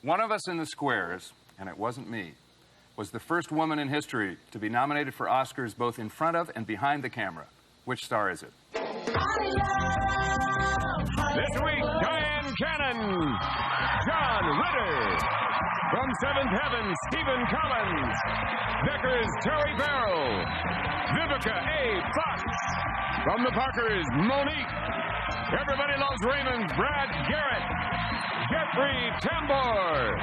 One of us in the squares, and it wasn't me, was the first woman in history to be nominated for Oscars both in front of and behind the camera. Which star is it? This week, Dyan Cannon, John Ritter. From Seventh Heaven, Stephen Collins. Becker's Terry Farrell. Vivica A. Fox. From the Parkers, Monique. Everybody Loves Raymond, Brad Garrett. Jeffrey Tambor.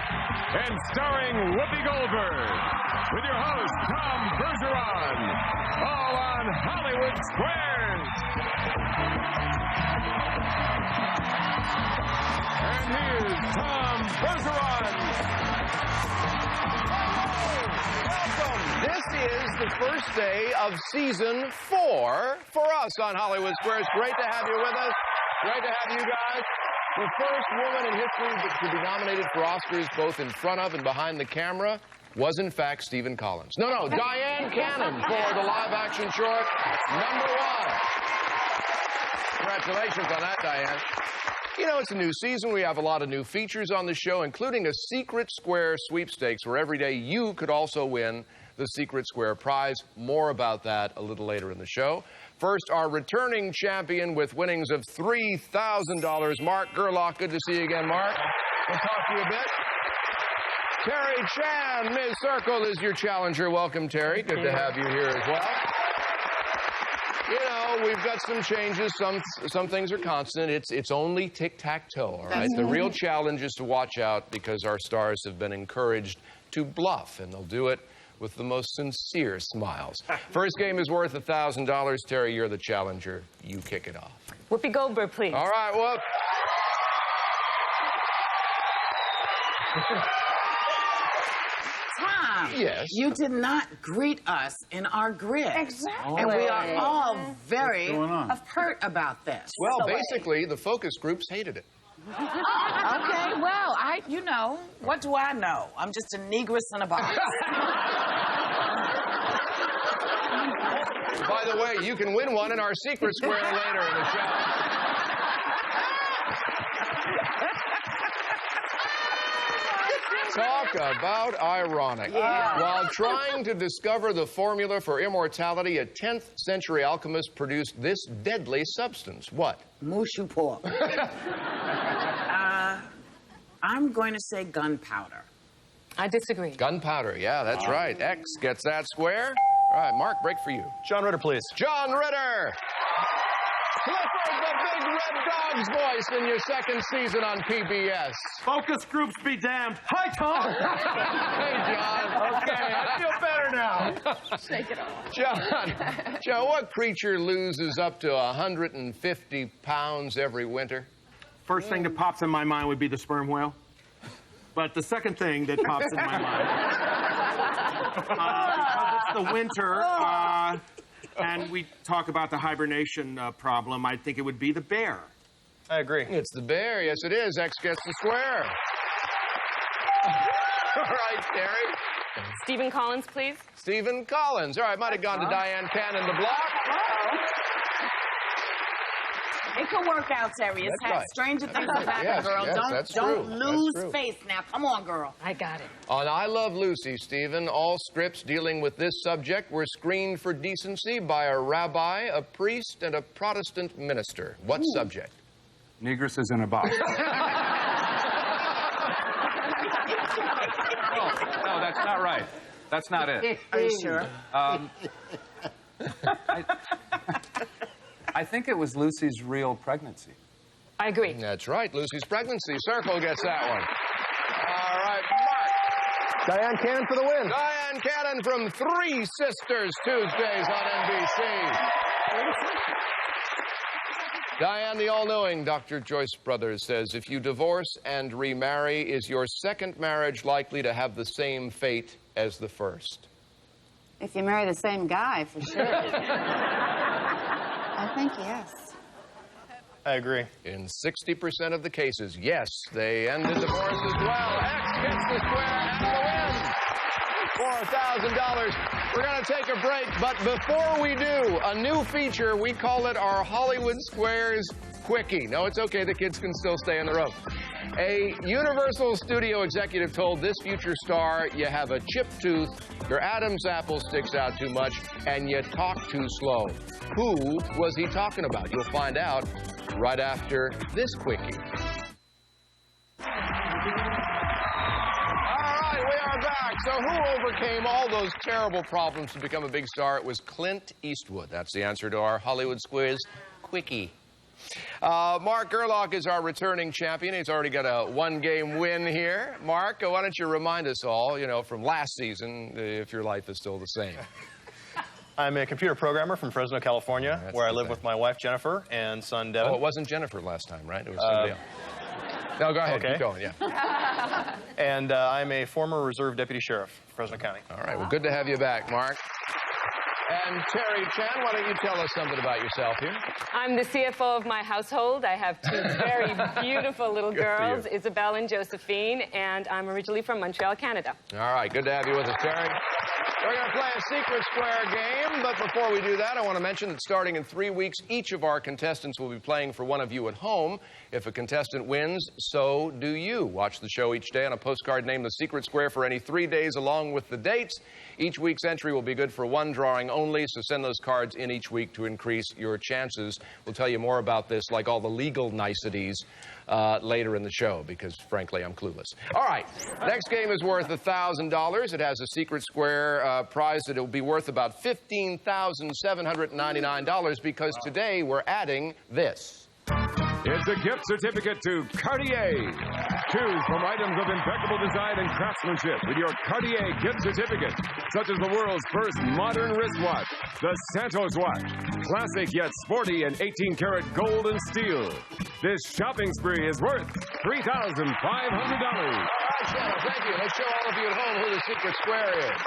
And starring Whoopi Goldberg. With your host, Tom Bergeron. All on Hollywood Squares. And here's Tom Bergeron. Welcome. This is the first day of season 4 for us on Hollywood Squares. Great to have you with us. Great to have you guys. The first woman in history to be nominated for Oscars both in front of and behind the camera was, in fact, Stephen Collins. No, Dyan Cannon for the live-action short, #1. Congratulations on that, Dyan. You know, it's a new season. We have a lot of new features on the show, including a Secret Square sweepstakes, where every day you could also win the Secret Square prize. More about that a little later in the show. First, our returning champion with winnings of $3,000, Mark Gerlach. Good to see you again, Mark. We'll talk to you a bit. Terry Chan, Ms. Circle, is your challenger. Welcome, Terry. Good to have you here as well. You know, we've got some changes. Some things are constant. It's only tic-tac-toe, all right? The real challenge is to watch out because our stars have been encouraged to bluff, and they'll do it with the most sincere smiles. First game is worth $1,000. Terry, you're the challenger. You kick it off. Whoopi Goldberg, please. All right, Whoop. Tom, yes. You did not greet us in our grid. Exactly. And we are all very hurt about this. Well, basically, the focus groups hated it. Okay, well, what do I know? I'm just a negress in a box. By the way, you can win one in our secret square later in the show. Talk about ironic. Yeah. While trying to discover the formula for immortality, a 10th century alchemist produced this deadly substance. What? Mushu pork. I'm going to say gunpowder. I disagree. Gunpowder, yeah, that's right. X gets that square. All right, Mark, break for you. John Ritter, please. John Ritter! Clifford, the Big Red Dog's voice in your second season on PBS. Focus groups be damned. Hi, Tom. Hey, John. Okay, I feel better now. Shake it off. John, what creature loses up to 150 pounds every winter? First thing that pops in my mind would be the sperm whale. But the second thing that pops in my mind, because it's the winter, and we talk about the hibernation problem, I think it would be the bear. I agree. It's the bear. Yes, it is. X gets the square. All right, Terry. Stephen Collins, please. Stephen Collins. All right, might have gone to Dyan Cannon the block. It could work out, Terry. It's had stranger things to happen, girl. Don't lose faith now. Come on, girl. I got it. On I Love Lucy, Stephen, all scripts dealing with this subject were screened for decency by a rabbi, a priest, and a Protestant minister. What subject? Negresses in a box. No, that's not right. That's not it. Are you sure? I think it was Lucy's real pregnancy. I agree. That's right, Lucy's pregnancy. Circle gets that one. All right, Mark. Dyan Cannon for the win. Dyan Cannon from Three Sisters, Tuesdays on NBC. Dyan, the all-knowing Dr. Joyce Brothers says, if you divorce and remarry, is your second marriage likely to have the same fate as the first? If you marry the same guy, for sure. I think yes. I agree. In 60% of the cases, yes, they end in divorce as well. X gets the square and the win. for $1,000. We're going to take a break, but before we do, a new feature, we call it our Hollywood Squares Quickie. No, it's okay, the kids can still stay in the room. A Universal Studio executive told this future star, you have a chipped tooth, your Adam's apple sticks out too much, and you talk too slow. Who was he talking about? You'll find out right after this Quickie. Back. So who overcame all those terrible problems to become a big star? It was Clint Eastwood. That's the answer to our Hollywood Squiz Quickie. Mark Gerlach is our returning champion. He's already got a one-game win here. Mark, why don't you remind us all, from last season, if your life is still the same. I'm a computer programmer from Fresno, California, where I live with my wife, Jennifer, and son, Devin. Oh, it wasn't Jennifer last time, right? It was somebody else. No, go ahead. Okay. Keep going, yeah. And I'm a former reserve deputy sheriff, Fresno County. All right, well, good to have you back, Mark. And Terry Chan, why don't you tell us something about yourself here? I'm the CFO of my household. I have two very beautiful little girls, Isabel and Josephine, and I'm originally from Montreal, Canada. All right, good to have you with us, Terry. We're going to play a secret square game, but before we do that, I want to mention that starting in 3 weeks, each of our contestants will be playing for one of you at home. If a contestant wins, so do you. Watch the show each day on a postcard named The Secret Square for any 3 days along with the dates. Each week's entry will be good for one drawing only, so send those cards in each week to increase your chances. We'll tell you more about this, like all the legal niceties, later in the show, because, frankly, I'm clueless. All right, next game is worth $1,000. It has a secret square prize that will be worth about $15,799, because today we're adding this. It's a gift certificate to Cartier. Choose from items of impeccable design and craftsmanship with your Cartier gift certificate, such as the world's first modern wristwatch, the Santos watch, classic yet sporty and 18-karat gold and steel. This shopping spree is worth $3,500. All right, Shannon, thank you. Let's show all of you at home who the secret square is.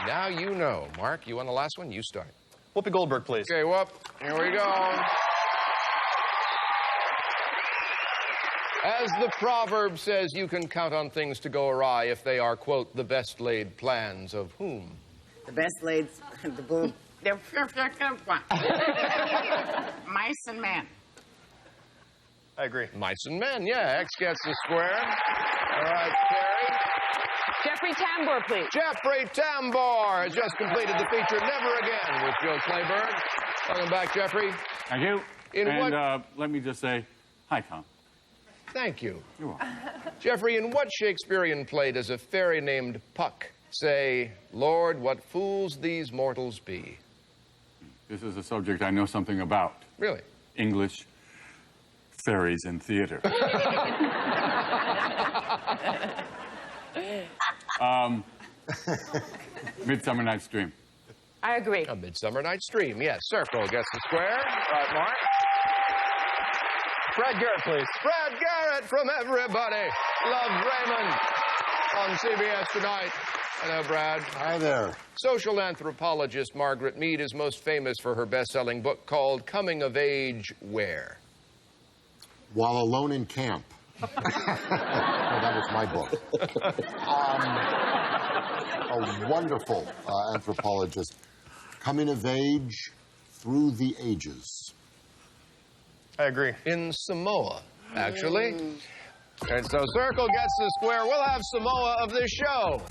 Now you know. Mark, you won the last one. You start. Whoopi Goldberg, please. Okay, Whoop. Here we go. As the proverb says, you can count on things to go awry if they are, quote, the best laid plans of whom? The best laid, the boom. Mice and men. I agree. Mice and men, yeah. X gets the square. All right, Terry. Jeffrey Tambor, please. Jeffrey Tambor has just completed the feature Never Again with Joe Clayburgh. Welcome back, Jeffrey. Thank you. Let me just say, hi, Tom. Thank you. You're welcome. Jeffrey, in what Shakespearean play does a fairy named Puck say, Lord, what fools these mortals be? This is a subject I know something about. Really? English, fairies, and theater. Midsummer Night's Dream. I agree. A Midsummer Night's Dream, yes. Circle gets the square. All right, Mark. Brad Garrett, please. Brad Garrett from Everybody Loves Raymond on CBS tonight. Hello, Brad. Hi there. Social anthropologist Margaret Mead is most famous for her best-selling book called Coming of Age Where? While Alone in Camp. No, that was my book. A wonderful anthropologist. Coming of age through the ages. I agree. In Samoa, actually. And so Circle gets the square. We'll have Samoa of this show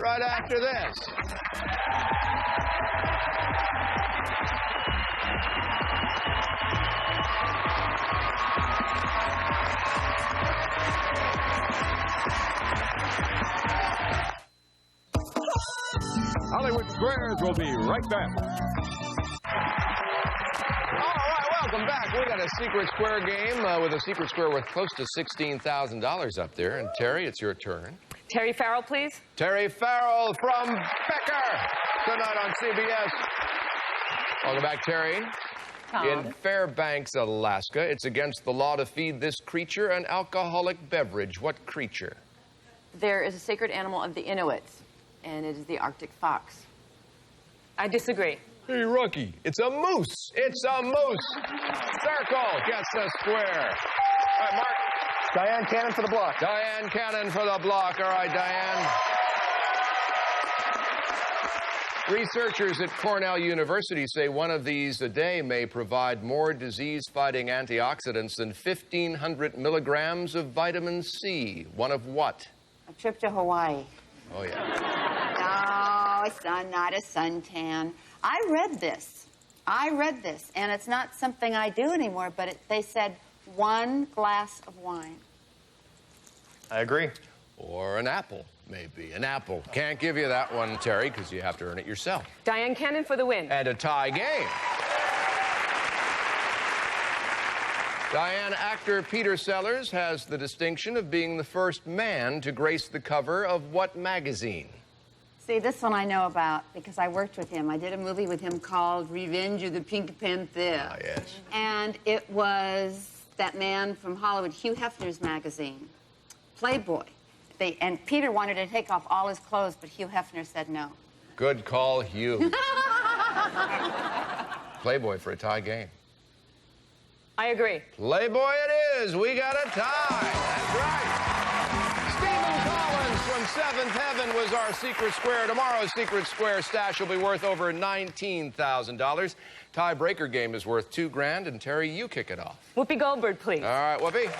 right after this. Hollywood Squares will be right back. Welcome back. We got a secret square game with a secret square worth close to $16,000 up there. And Terry, it's your turn. Terry Farrell, please. Terry Farrell from Becker tonight on CBS. Welcome back, Terry. In Fairbanks, Alaska, it's against the law to feed this creature an alcoholic beverage. What creature? There is a sacred animal of the Inuits, and it is the Arctic fox. I disagree. Hey, Rookie, it's a moose. It's a moose. Circle gets the square. All right, Mark. Dyan Cannon for the block. Dyan Cannon for the block. All right, Dyan. Researchers at Cornell University say one of these a day may provide more disease-fighting antioxidants than 1,500 milligrams of vitamin C. One of what? A trip to Hawaii. Oh, yeah. No, it's not a suntan. I read this, and it's not something I do anymore, but they said 1 glass of wine. I agree. Or an apple, maybe. An apple. Can't give you that one, Terry, because you have to earn it yourself. Dyan Cannon for the win. And a tie game. Dyan, actor Peter Sellers has the distinction of being the first man to grace the cover of what magazine? See, this one I know about because I worked with him. I did a movie with him called Revenge of the Pink Panther. Ah, yes. And it was that man from Hollywood, Hugh Hefner's magazine, Playboy. And Peter wanted to take off all his clothes, but Hugh Hefner said no. Good call, Hugh. Playboy for a tie game. I agree. Playboy it is. We got a tie. That's right. Stephen Collins from Seventh Heaven was our Secret Square. Tomorrow's Secret Square stash will be worth over $19,000. Tiebreaker game is worth $2,000. And Terry, you kick it off. Whoopi Goldberg, please. All right, Whoopi.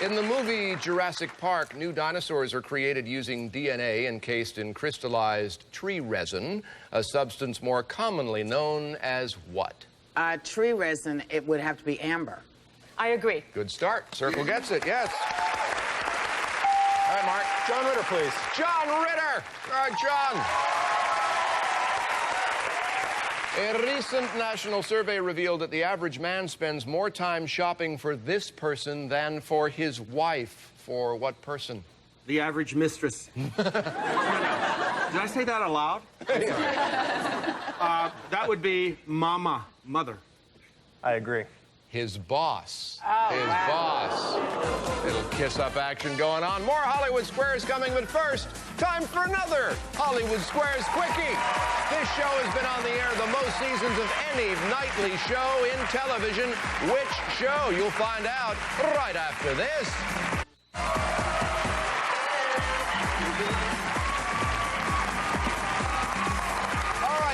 In the movie Jurassic Park, new dinosaurs are created using DNA encased in crystallized tree resin, a substance more commonly known as what? Tree resin, it would have to be amber. I agree. Good start. Circle gets it, yes. All right, Mark. John Ritter, please. John Ritter. All right, John. A recent national survey revealed that the average man spends more time shopping for this person than for his wife. For what person? The average mistress. Did I say that aloud? That would be mama, mother. I agree. His boss. Oh, His boss. Little kiss-up action going on. More Hollywood Squares coming, but first, time for another Hollywood Squares Quickie. This show has been on the air the most seasons of any nightly show in television. Which show? You'll find out right after this.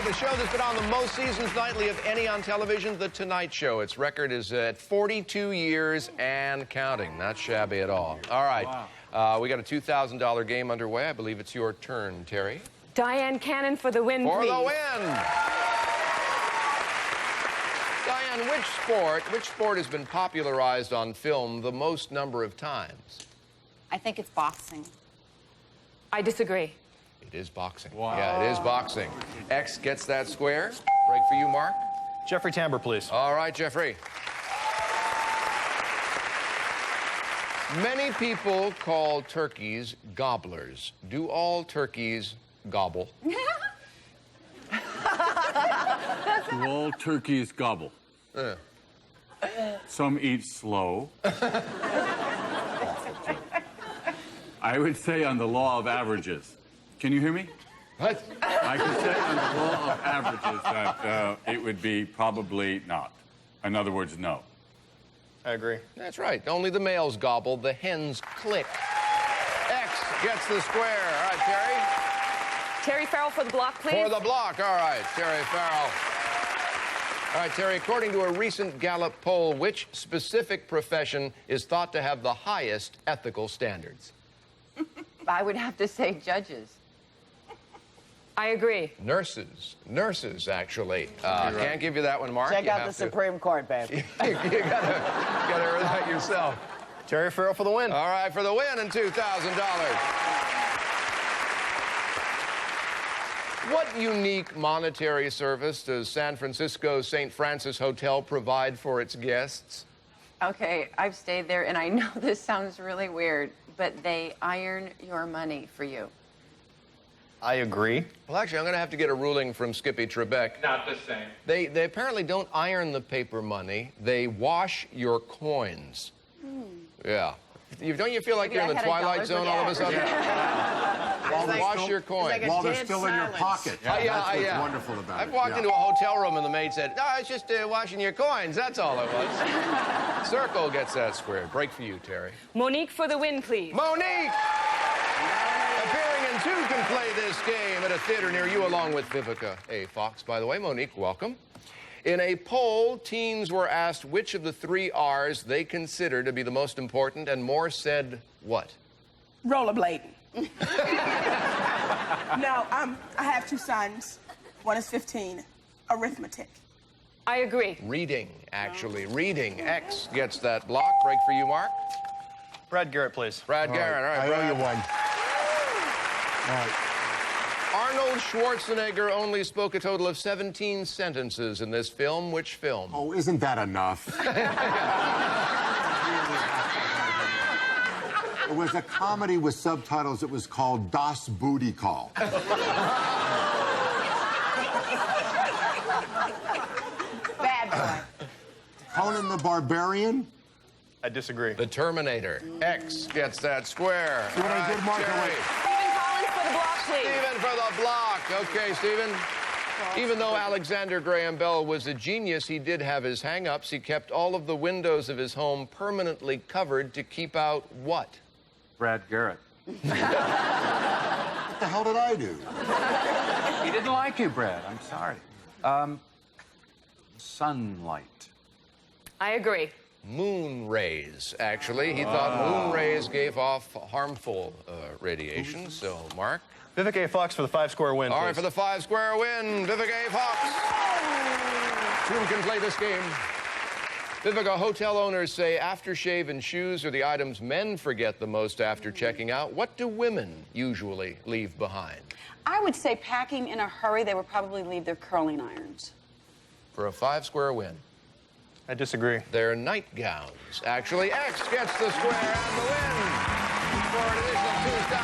The show that's been on the most seasons nightly of any on television, The Tonight Show. Its record is at 42 years and counting. Not shabby at all. All right. Wow. We got a $2,000 game underway. I believe it's your turn, Terry. Dyan Cannon for the win, for please. For the win. Dyan, which sport has been popularized on film the most number of times? I think it's boxing. I disagree. It is boxing. Wow. Yeah, it is boxing. X gets that square. Break for you, Mark. Jeffrey Tambor, please. All right, Jeffrey. Many people call turkeys gobblers. Do all turkeys gobble? Do all turkeys gobble? Some eat slow. I would say on the law of averages. Can you hear me? What? I could say on the law of averages that it would be probably not. In other words, no. I agree. That's right. Only the males gobble, the hens click. X gets the square. All right, Terry. Terry Farrell for the block, please. For the block. All right, Terry Farrell. All right, Terry, according to a recent Gallup poll, which specific profession is thought to have the highest ethical standards? I would have to say judges. I agree. Nurses, actually. Can't give you that one, Mark. Check out the Supreme Court, babe. you gotta earn that yourself. Terry Farrell for the win. All right, for the win and $2,000. What unique monetary service does San Francisco's St. Francis Hotel provide for its guests? Okay, I've stayed there, and I know this sounds really weird, but they iron your money for you. I agree. Well, actually, I'm going to have to get a ruling from Skippy Trebek. Not the same. They apparently don't iron the paper money. They wash your coins. Yeah. Don't you feel like you're in the Twilight Zone all of a sudden? Wash your coins. While they're still in your pocket. That's what's wonderful about it. I've walked into a hotel room and the maid said, no, it's just washing your coins. That's all it was. Circle gets that square. Break for you, Terry. Monique for the win, please. Monique! Appears and two can play this game at a theater near you, along with Vivica A. Fox. By the way, Monique, welcome. In a poll, teens were asked which of the 3 R's they consider to be the most important, and more said what? Rollerblading. No, I have 2 sons. One is 15. Arithmetic. I agree. Reading, actually. Reading. X gets that block. Break for you, Mark. Brad Garrett, please. Brad Garrett. All right, Brad. I owe you one. All right. Arnold Schwarzenegger only spoke a total of 17 sentences in this film. Which film? Oh, isn't that enough? It was a comedy with subtitles. It was called Das Booty Call. Bad boy. Conan the Barbarian? I disagree. The Terminator. X gets that square. See what I did, Mark? Jerry. Stephen Collins for the block, please. Stephen for the block. Okay, Stephen. Even though Alexander Graham Bell was a genius, he did have his hang-ups. He kept all of the windows of his home permanently covered to keep out what? Brad Garrett. What the hell did I do? He didn't like you, Brad. I'm sorry. Sunlight. I agree. Moon rays, actually. He thought moon rays gave off harmful radiation. So, Mark? Vivica A. Fox for the 5-square win, All please. right, for the 5-square win, Vivica A. Fox. Two can play this game. Vivica, hotel owners say aftershave and shoes are the items men forget the most after checking out. What do women usually leave behind? I would say packing in a hurry, they would probably leave their curling irons. For a 5-square win. I disagree. They're nightgowns. Actually, X gets the square and the win for an additional $2,000.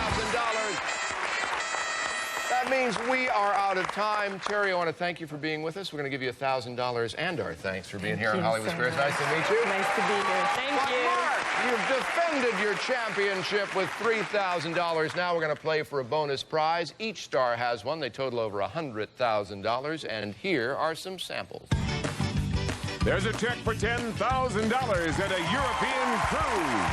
That means we are out of time. Terry, I want to thank you for being with us. We're going to give you $1,000 and our thanks for being here on Hollywood Squares. Nice to meet you. Nice to be here. Thank you. Mark, you've defended your championship with $3,000. Now we're going to play for a bonus prize. Each star has one. They total over $100,000. And here are some samples. There's a check for $10,000 at a European cruise.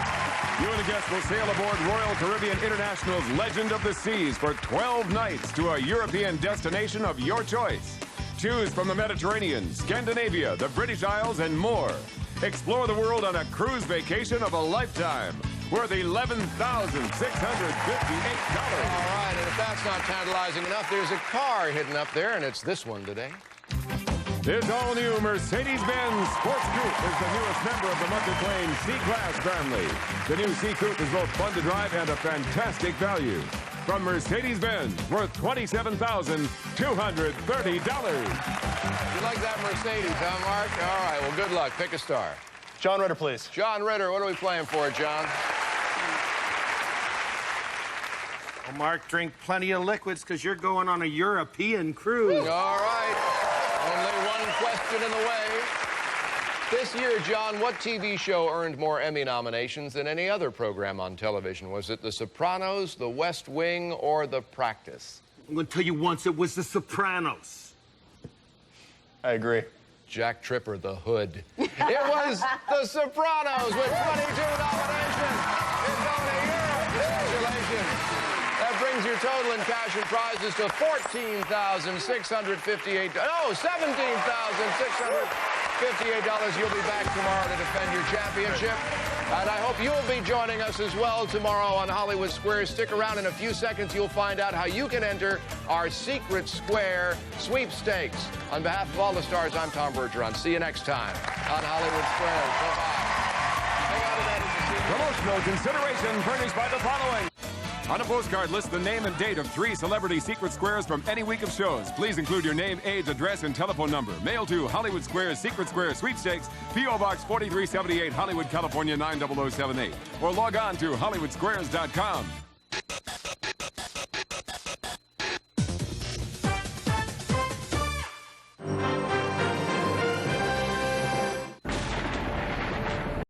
You and a guest will sail aboard Royal Caribbean International's Legend of the Seas for 12 nights to a European destination of your choice. Choose from the Mediterranean, Scandinavia, the British Isles, and more. Explore the world on a cruise vacation of a lifetime, worth $11,658. All right, and if that's not tantalizing enough, there's a car hidden up there, and it's this one today. This all-new Mercedes-Benz Sports Coupe is the newest member of the much-acclaimed C-Class family. The new C-Coupe is both fun to drive and a fantastic value. From Mercedes-Benz, worth $27,230. You like that Mercedes, huh, Mark? All right, well, good luck. Pick a star. John Ritter, please. John Ritter, what are we playing for, John? Well, Mark, drink plenty of liquids because you're going on a European cruise. All right. Only one question in the way. This year, John, what TV show earned more Emmy nominations than any other program on television? Was it The Sopranos, The West Wing, or The Practice? I'm going to tell you once, it was The Sopranos. I agree. Jack Tripper, The Hood. It was The Sopranos with 22 nominations. It's going to Europe. Congratulations. That brings your total in cash and prizes to $14,658. No, $17,658. You'll be back tomorrow to defend your championship. And I hope you'll be joining us as well tomorrow on Hollywood Squares. Stick around. In a few seconds, you'll find out how you can enter our Secret Square sweepstakes. On behalf of all the stars, I'm Tom Bergeron. See you next time on Hollywood Squares. Bye-bye. Promotional consideration furnished by the following. On a postcard, list the name and date of 3 celebrity Secret Squares from any week of shows. Please include your name, age, address, and telephone number. Mail to Hollywood Squares Secret Square Sweepstakes, P.O. Box 4378, Hollywood, California 90078. Or log on to hollywoodsquares.com.